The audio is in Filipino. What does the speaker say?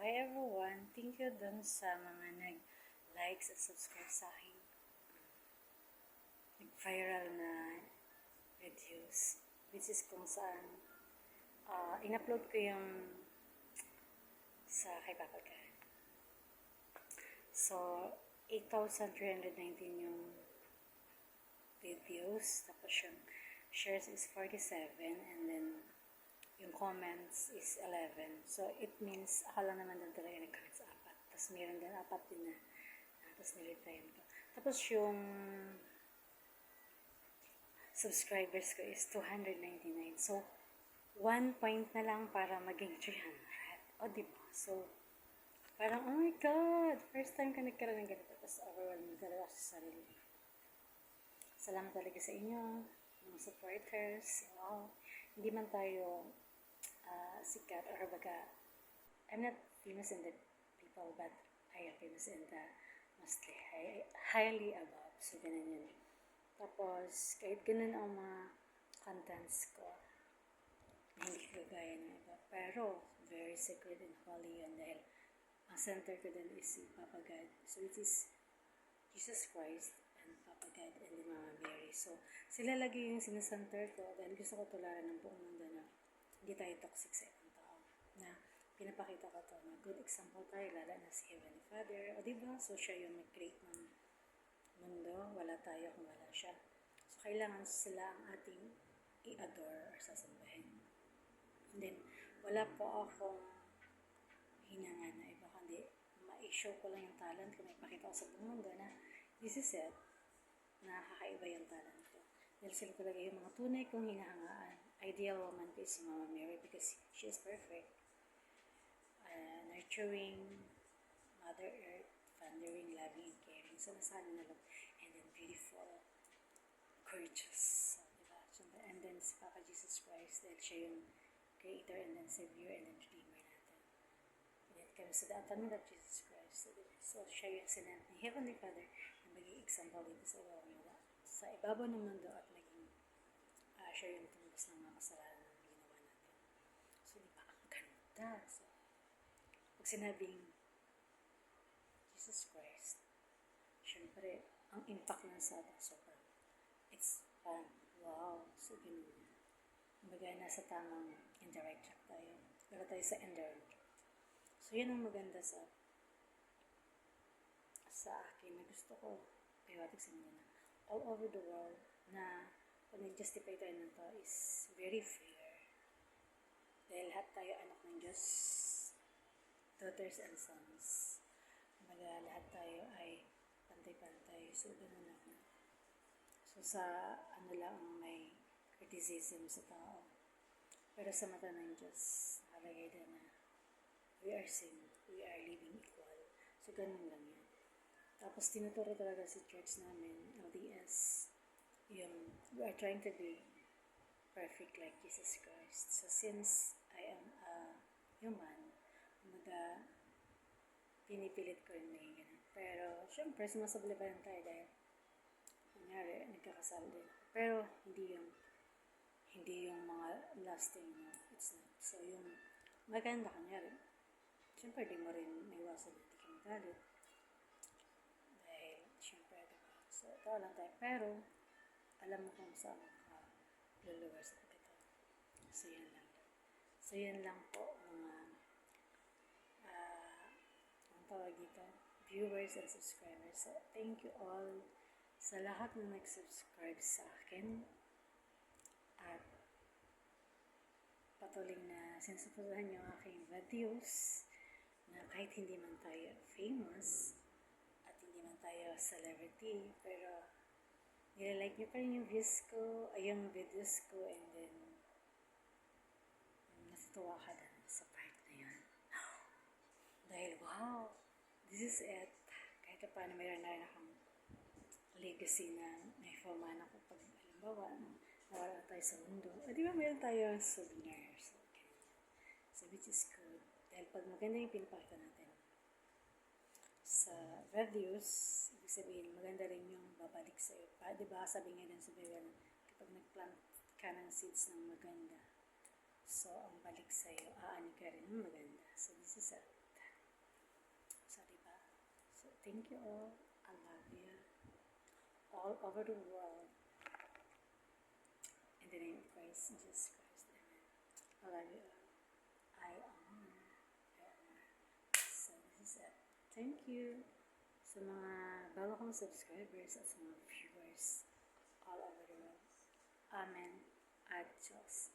hi everyone. Thank you dun sa mga nag-likes at subscribe sa akin. Nag-viral na videos. Which is kung saan in-upload ko yung sa kay Papa God. So, 8,319 yung videos. Tapos yung shares is 47 and then yung comments is 11. So, it means, ako lang naman doon talaga nag-comments 4. Tapos meron din 4 din na. Tapos nilitayan ko. Tapos yung subscribers ko is 299. So, 1 point na lang para maging 300. O, diba? So, parang, oh my God! First time ka nagkaroon ng ganito. Tapos overwhelmed talaga ako sa sarili. Salamat talaga sa inyo, mga supporters. Wow. Hindi man tayo sikat or baga, I'm not famous in the people, but I am famous in the mostly highly above. So, ganun yun. Tapos, kahit ganun ang mga contents ko, hindi kagaya ng iba. Pero, very sacred and holy yun dahil ang center ko din is si Papa God. So, it is Jesus Christ and Papa God and the Mama Mary. So, sila lagi yung sinasenter ko dahil gusto ko tularan ng buong mundo na hindi tayo toxic sa ibang tao. Na pinapakita ko to na good example tayo, lalo na si Heavenly Father. O diba? So, siya yung nag-create ng mundo. Wala tayo kung wala siya. So, kailangan sila ang ating i-adore or sasambahin. And then, wala po akong hinangan na iba, kundi ma-show ko lang yung talent ko, may pakita ko sa buong mundo na this is it, nakakaiba yung talent ko. Dahil sila talaga yung mga tunay kong hinahangaan. Ideal woman ko is si Mama Mary because she is perfect. Nurturing, Mother Earth, thundering, loving, and caring. So, nasaan na lang. And then beautiful, gorgeous. So, diba? And then si Papa Jesus Christ, dahil siya yung Creator and then Savior and then Redeemer natin. And then kami sa daatan mo of Jesus Christ. So, siya yung sinent ni Heavenly Father na maging example dito sa ibabaw ng mundo at maging siya yung tumubos ng mga kasalanan na ginawa natin. So, di ba? Ang ganda. So, pag sinabing Jesus Christ, syempre, ang impact na sa atin sobrang. It's parang, wow. So, ganun. Kumbaga, nasa tamang indirect track tayo. Wala tayo sa indirect track. So, yun ang maganda sa akin na gusto ko payotic sa inyo na all over the world na pag nag-justify tayo ng to is very fair. Dahil lahat tayo anak ng Diyos, daughters and sons. Kumbaga, lahat tayo ay pantay-pantay. So, ganun ako. So, sa lang may criticism sa tao. Pero sa mata ng Diyos, nakalagay din na we are same, we are living equal. So, ganun lang yan. Tapos, tinuturo talaga si church namin, LDS, yung we are trying to be perfect like Jesus Christ. So, since I am a human, kumbaga, pinipilit ko yung may ganun. Pero, syempre, sumasabli pa rin tayo dahil, kunyari, nagkakasal din. Pero, hindi yung mga lasting, no? It's not. So, yung maganda, kunyari, syempre, di mo rin maiwasan na hindi ka magalit. Dahil, syempre, diba? So, ito lang tayo. Pero, alam mo kung saan ka luluwar sa pagkatao. So, yan lang. So, yan lang po, mga ang tawag dito, viewers and subscribers. So, thank you all sa lahat na nag-subscribe sa akin. At patuloy na sinusuportahan niyo ang aking videos na kahit hindi man tayo famous at hindi man tayo celebrity, pero nililike niyo pa rin yung views ko, yung videos ko, and then natutuwa ka na sa part na yun. Dahil wow, this is it. Kahit paano mayroon na rin akong legacy na may forman ako pag halimbawa, nawala tayo sa mundo. Di ba mayroon tayo souvenirs? So, which is good. Dahil pag maganda yung pinapakita natin sa videos, ibig sabihin, maganda rin yung babalik sa'yo. Di ba, sabi nga din sa Biblia, kapag nagplant ka ng seeds ng maganda, so, ang balik sa'yo, aani ka rin ng maganda. So, this is it. thank you all. I love you. All over the world. In the name of Christ, Jesus Christ. Amen. I love you all. I honor. I honor. So, this is it. Thank you sa mga bago kong subscribers at sa mga viewers all over the world. Amen. At Diyos.